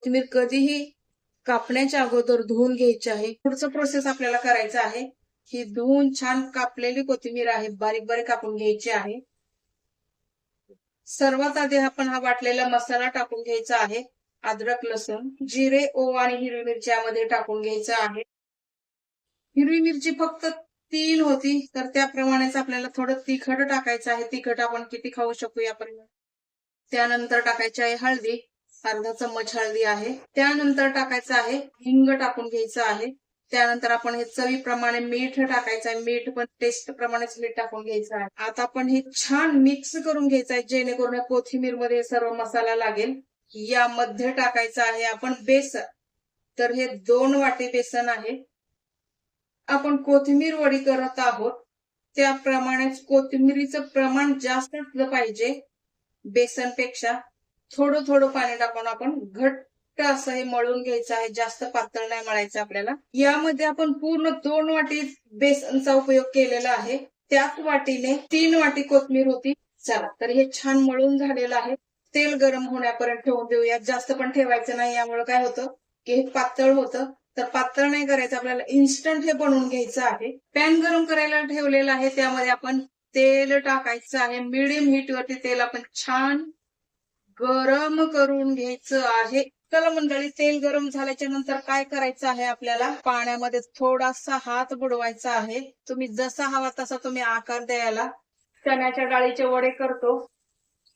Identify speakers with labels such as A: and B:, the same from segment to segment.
A: कोथिंबीर कधीही कापण्याच्या अगोदर धुवून घ्यायची आहे. पुढचं प्रोसेस आपल्याला करायचं आहे. ही धुवून छान कापलेली कोथिंबीर आहे, बारीक बारीक कापून घ्यायची आहे. सर्वात आधी आपण हा वाटलेला मसाला टाकून घ्यायचा आहे. अद्रक, लसूण, जिरे, ओवा आणि हिरवी मिरची यामध्ये टाकून घ्यायचं आहे. हिरवी मिरची फक्त 3 होती, तर त्याप्रमाणेच आपल्याला थोडं तिखट टाकायचं आहे. तिखट आपण किती खाऊ शकू याप्रमाणे. त्यानंतर टाकायची आहे हळदी, अर्धा चम्मच हळदी आहे. त्यानंतर टाकायचं आहे हिंग, टाकून घ्यायचं आहे. त्यानंतर आपण हे चवीप्रमाणे मीठ टाकायचं आहे. मीठ पण टेस्ट प्रमाणेच मीठ टाकून घ्यायचं आहे. आता आपण हे छान मिक्स करून घ्यायचं आहे, जेणेकरून कोथिंबीर मध्ये सर्व मसाला लागेल. यामध्ये टाकायचं आहे आपण बेसन. तर हे 2 वाटी बेसन आहे. आपण कोथिंबीर वडी करत आहोत, त्याप्रमाणेच कोथिंबीरीचं प्रमाण जास्त असलं पाहिजे. बेसनपेक्षा थोडं थोडं पाणी टाकून आपण घट्ट असं हे मळून घ्यायचं आहे. जास्त पातळ नाही मळायचं आपल्याला. यामध्ये आपण पूर्ण 2 वाटी बेसनचा उपयोग केलेला आहे. त्याच वाटीने 3 वाटी कोथिंबीर होती. चला, तर हे छान मळून झालेलं आहे. तेल गरम होण्यापर्यंत ठेवून देऊया. जास्त पण ठेवायचं नाही, यामुळे काय होतं की हे पातळ होतं. तर पातळ नाही करायचं आपल्याला, इन्स्टंट हे बनवून घ्यायचं आहे. पॅन गरम करायला ठेवलेला आहे, त्यामध्ये आपण तेल टाकायचं आहे. मिडियम हीट वरती तेल आपण छान गरम करून घ्यायचं आहे. चला मंडळी, तेल गरम झाल्याच्या नंतर काय करायचं आहे आपल्याला, पाण्यामध्ये थोडासा हात बुडवायचा आहे. तुम्ही जसा हवा तसा तुम्ही आकार द्यायला. चण्याच्या डाळीचे वडे करतो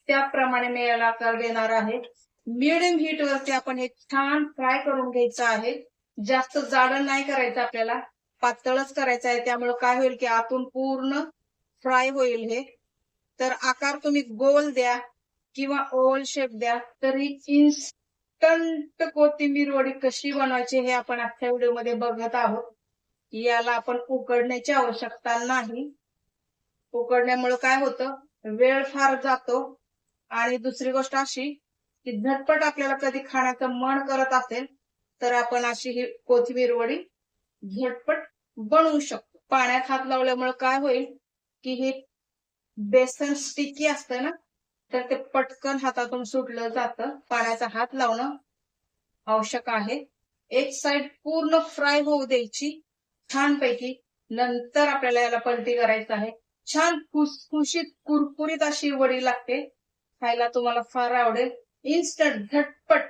A: त्याप्रमाणे मी याला आकार देणार आहे. मिडियम हीट वरती आपण हे छान फ्राय करून घ्यायचं आहे. जास्त जाडं नाही करायचं आपल्याला, पातळच करायचं आहे. त्यामुळे काय होईल की आतून पूर्ण फ्राय होईल हे. तर आकार तुम्ही गोल द्या किंवा ओव्हल शेप द्या. तर ही इन्स्टंट कोथिंबीर वडी कशी बनवायची हे आपण आजच्या व्हिडिओमध्ये बघत आहोत. याला आपण उकडण्याची आवश्यकता नाही. उकडण्यामुळे काय होतं, वेळ फार जातो. आणि दुसरी गोष्ट अशी की झटपट आपल्याला कधी खाण्याचं मन करत असेल तर आपण अशी ही कोथिंबीर वडी झटपट बनवू शकतो. पाण्यात हात लावल्यामुळे काय होईल की हे बेसन स्टिकी असतं ना, तर ते पटकन हातातून सुटलं जातं. पाण्याचा हात लावणं आवश्यक आहे. एक साइड पूर्ण फ्राय होऊ द्यायची छानपैकी. नंतर आपल्याला याला पलटी करायचं आहे. छान खुसखुशीत कुरकुरीत अशी वडी लागते. खायला तुम्हाला फार आवडेल. इन्स्टंट, झटपट,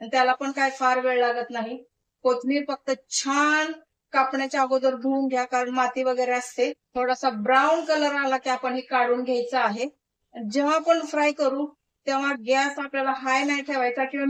A: त्याला पण काय फार वेळ लागत नाही. कोथिंबीर फक्त छान कापण्याच्या अगोदर धुवून घ्या, कारण माती वगैरे असते. थोडासा ब्राऊन कलर आला की आपण हे काढून घ्यायचं आहे. जेव्हा आपण फ्राय करू तेव्हा गॅस आपल्याला हाय नाही ठेवायचा किंवा